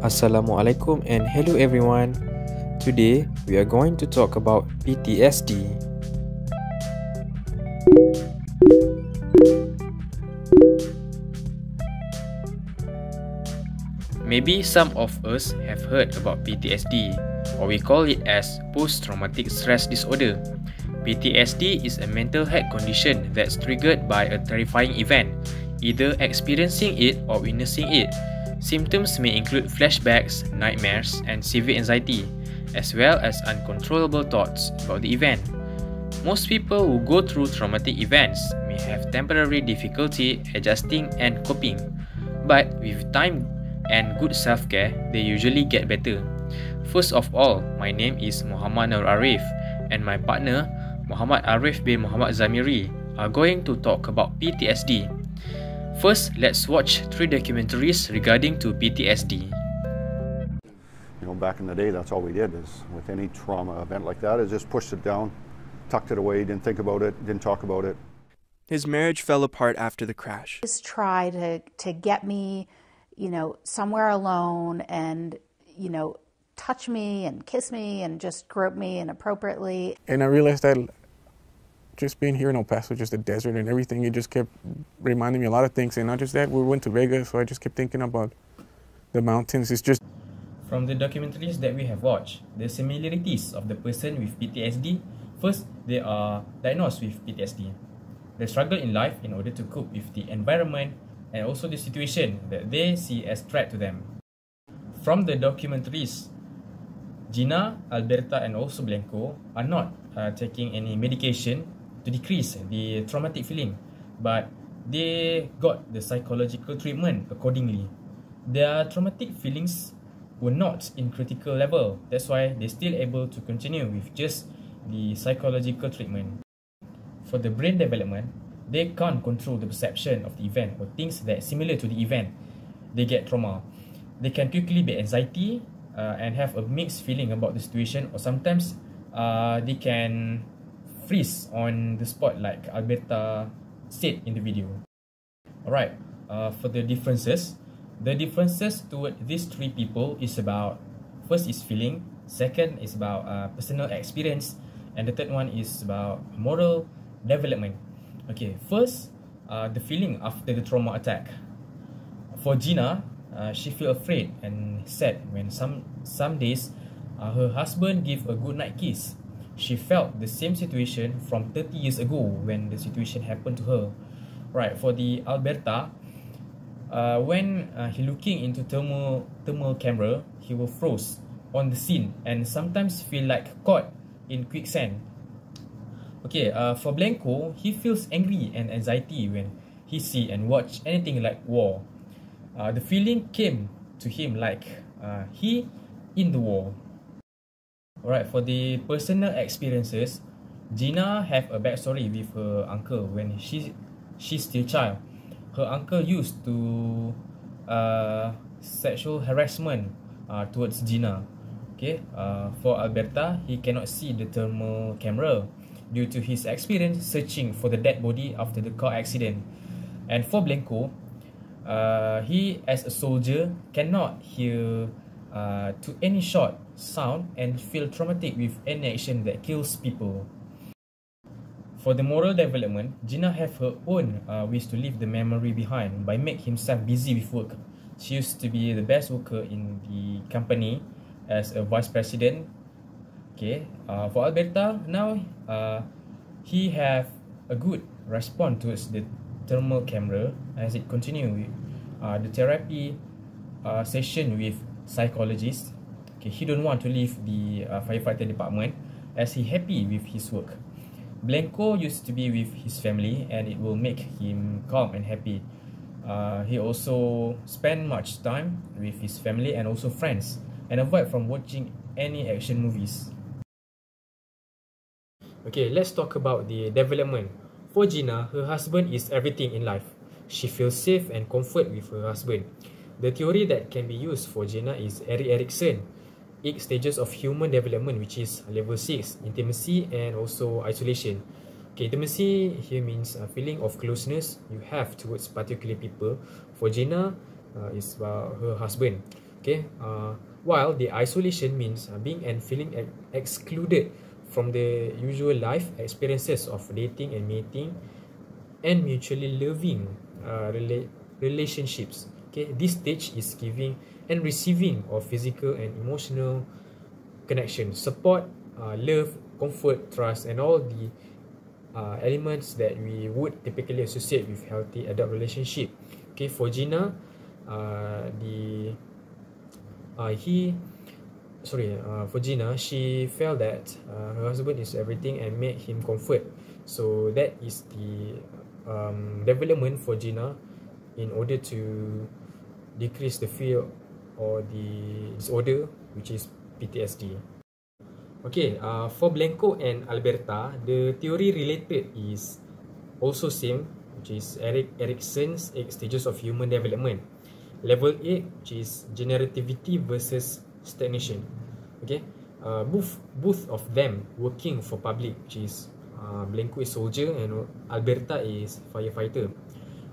Assalamualaikum and hello everyone. Today we are going to talk about PTSD. Maybe some of us have heard about PTSD, or we call it as post-traumatic stress disorder. PTSD is a mental health condition that's triggered by a terrifying event, either experiencing it or witnessing it. Symptoms may include flashbacks, nightmares, and severe anxiety, as well as uncontrollable thoughts about the event. Most people who go through traumatic events may have temporary difficulty adjusting and coping, but with time and good self-care, they usually get better. First of all, my name is Mohamad Arief, and my partner, Mohamad Ariff bin Mohamad Zamiri, are going to talk about PTSD. First, let's watch 3 documentaries regarding to PTSD. Back in the day, that's all we did is with any trauma event like that is just pushed it down, tucked it away, didn't think about it, didn't talk about it. His marriage fell apart after the crash. Just try to get me, somewhere alone and, touch me and kiss me and just grope me inappropriately. And I realized that just being here in El Paso, just the desert and everything, it just kept reminding me a lot of things. And not just that, we went to Vegas, so I just kept thinking about the mountains. It's just... From the documentaries that we have watched, the similarities of the person with PTSD, first, they are diagnosed with PTSD. They struggle in life in order to cope with the environment and also the situation that they see as threat to them. From the documentaries, Gina, Alberta and also Blanco are not taking any medication to decrease the traumatic feeling, but they got the psychological treatment accordingly. Their traumatic feelings were not in critical level, that's why they're still able to continue with just the psychological treatment. For the brain development, they can't control the perception of the event or things that are similar to the event. They get trauma. They can quickly be anxiety and have a mixed feeling about the situation, or sometimes they can freeze on the spot like Alberta said in the video. Alright, for the differences toward these 3 people is about, first is feeling, second is about personal experience, and the third one is about moral development. Okay, first, the feeling after the trauma attack. For Gina, she feel afraid and sad when some days her husband gave a goodnight kiss. She felt the same situation from 30 years ago when the situation happened to her. Right, for the Alberta, when he looking into thermal camera, he will froze on the scene and sometimes feel like caught in quicksand. Okay, for Blanco, he feels angry and anxiety when he see and watch anything like war. The feeling came to him like he in the war. Alright, for the personal experiences, Gina have a backstory with her uncle when she's still child. Her uncle used to sexual harassment towards Gina. Okay, for Alberta, he cannot see the thermal camera due to his experience searching for the dead body after the car accident. And for Blanco, he as a soldier cannot hear to any shot, sound and feel traumatic with any action that kills people. For the moral development, Gina have her own ways to leave the memory behind by make himself busy with work. She used to be the best worker in the company as a vice president. Okay, for Alberta, now he have a good response towards the thermal camera as it continue with the therapy session with psychologist. Okay, he don't want to leave the firefighter department as he happy with his work. Blanco used to be with his family and it will make him calm and happy. He also spend much time with his family and also friends and avoid from watching any action movies. Okay, let's talk about the development. For Gina, her husband is everything in life. She feels safe and comfort with her husband. The theory that can be used for Gina is Erickson, 8 stages of human development, which is level 6, intimacy and also isolation. Okay, intimacy here means a feeling of closeness you have towards particular people. For Gina, it's about her husband. Okay, while the isolation means being and feeling excluded from the usual life experiences of dating and mating and mutually loving relationships. Okay, this stage is giving and receiving of physical and emotional connection, support, love, comfort, trust, and all the elements that we would typically associate with healthy adult relationship. Okay, for Gina, the he for Gina, she felt that her husband is everything and made him comfort. So that is the development for Gina in order to decrease the fear or the disorder, which is PTSD. Okay, for Blanco and Alberta, the theory related is also same, which is Erickson's 8 stages of human development. Level 8, which is generativity versus stagnation. Okay, both of them working for public, which is Blanco is soldier and Alberta is firefighter.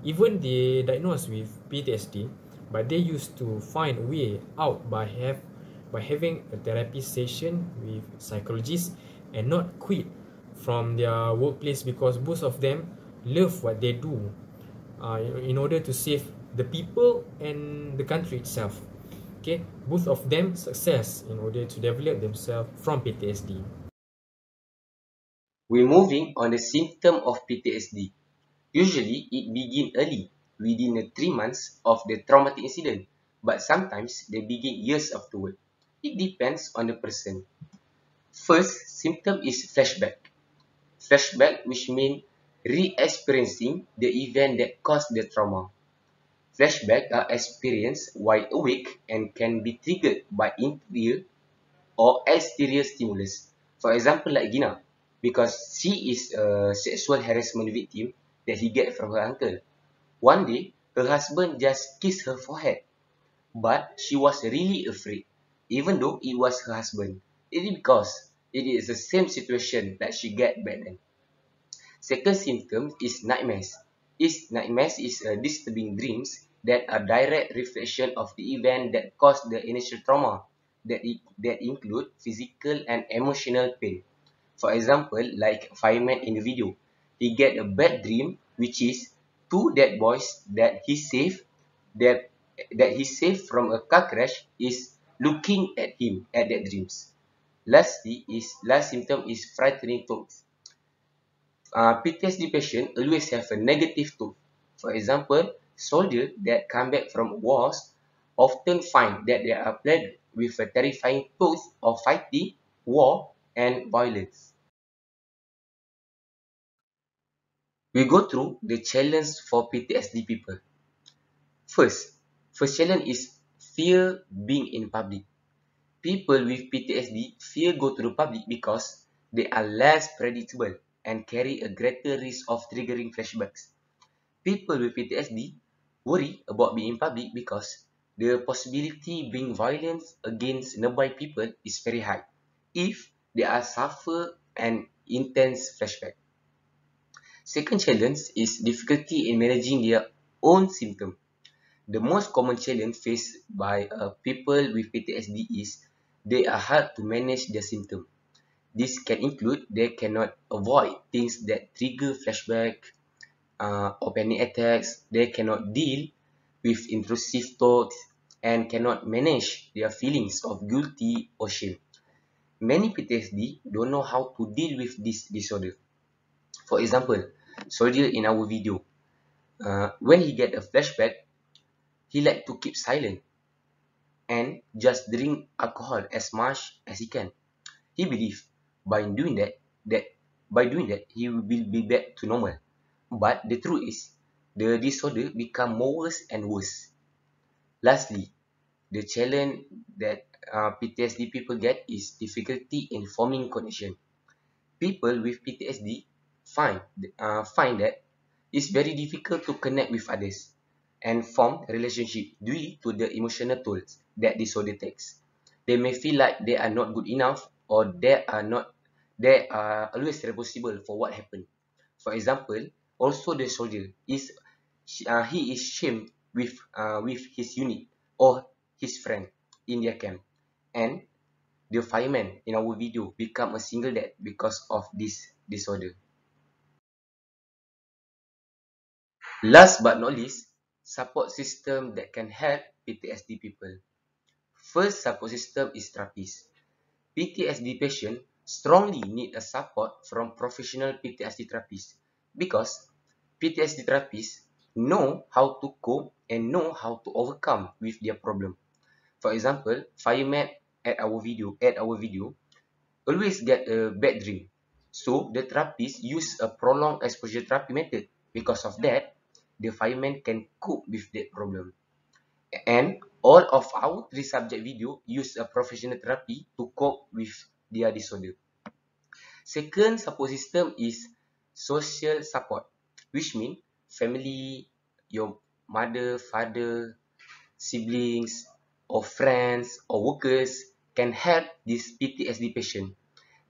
Even they diagnosed with PTSD, but they used to find a way out by having a therapy session with psychologists and not quit from their workplace, because both of them love what they do in order to save the people and the country itself. Okay, both of them success in order to develop themselves from PTSD. We're moving on the symptom of PTSD. Usually, it begins early, within the 3 months of the traumatic incident, but sometimes they begin years afterward. It depends on the person. First symptom is flashback. Flashback, which means re-experiencing the event that caused the trauma. Flashbacks are experienced while awake and can be triggered by interior or exterior stimulus. For example, like Gina, because she is a sexual harassment victim that he get from her uncle. One day, her husband just kissed her forehead, but she was really afraid, even though it was her husband. It is because it is the same situation that she get back then. Second symptom is nightmares. Nightmares is disturbing dreams that are direct reflection of the event that caused the initial trauma, that include physical and emotional pain. For example, like fireman in the video, he get a bad dream, which is two dead boys that he saved, that he saved from a car crash is looking at him at that dreams. Last symptom is frightening thoughts. PTSD patient always have a negative thought. For example, soldiers that come back from wars often find that they are plagued with a terrifying thought of fighting, war, and violence. We go through the challenge for PTSD people. First challenge is fear being in public. People with PTSD fear go to the public because they are less predictable and carry a greater risk of triggering flashbacks. People with PTSD worry about being in public because the possibility being violent against nearby people is very high if they are suffer an intense flashback. Second challenge is difficulty in managing their own symptom. The most common challenge faced by people with PTSD is they are hard to manage their symptom. This can include they cannot avoid things that trigger flashback or panic attacks. They cannot deal with intrusive thoughts and cannot manage their feelings of guilty or shame. Many PTSD don't know how to deal with this disorder. For example, soldier in our video, when he get a flashback, he like to keep silent and just drink alcohol as much as he can. He believes by doing that he will be back to normal. But the truth is, the disorder become worse and worse. Lastly, the challenge that PTSD people get is difficulty in forming connection. People with PTSD find that it's very difficult to connect with others and form relationship due to the emotional tolls that disorder takes. They may feel like they are not good enough or they are always responsible for what happened. For example, also the soldier is he is shamed with his unit or his friend in their camp, and the fireman in our video become a single dad because of this disorder. Last but not least, support system that can help PTSD people. First support system is therapies. PTSD patients strongly need a support from professional PTSD therapists because PTSD therapists know how to cope and know how to overcome with their problem. For example, fireman at our video always get a bad dream. So the therapist use a prolonged exposure therapy method. Because of that, the fireman can cope with that problem. And all of our 3 subject video use a professional therapy to cope with their disorder. Second support system is social support, which means family, your mother, father, siblings, or friends, or workers can help this PTSD patient.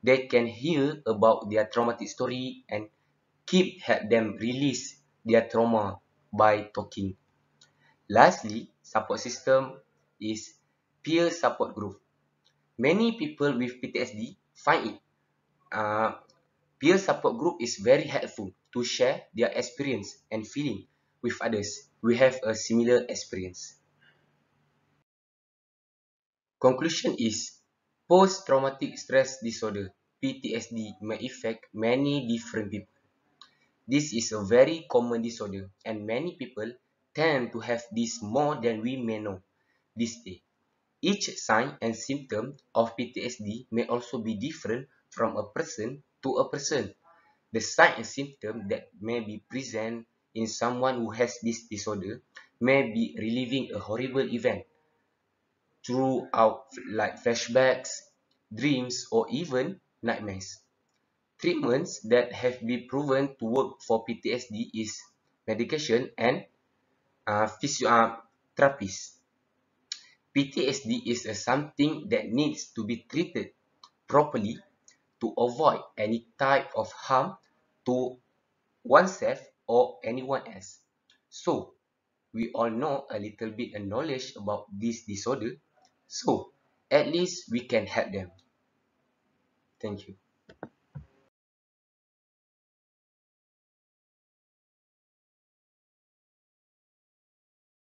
They can hear about their traumatic story and help them release their trauma by talking. Lastly, support system is peer support group. Many people with PTSD find it peer support group is very helpful to share their experience and feeling with others who have a similar experience. Conclusion is post-traumatic stress disorder (PTSD) may affect many different people. This is a very common disorder and many people tend to have this more than we may know this day. Each sign and symptom of PTSD may also be different from a person to a person. The sign and symptom that may be present in someone who has this disorder may be reliving a horrible event throughout, like flashbacks, dreams, or even nightmares. Treatments that have been proven to work for PTSD is medication and therapies. PTSD is something that needs to be treated properly to avoid any type of harm to oneself or anyone else. So, we all know a little bit of knowledge about this disorder, so at least we can help them. Thank you.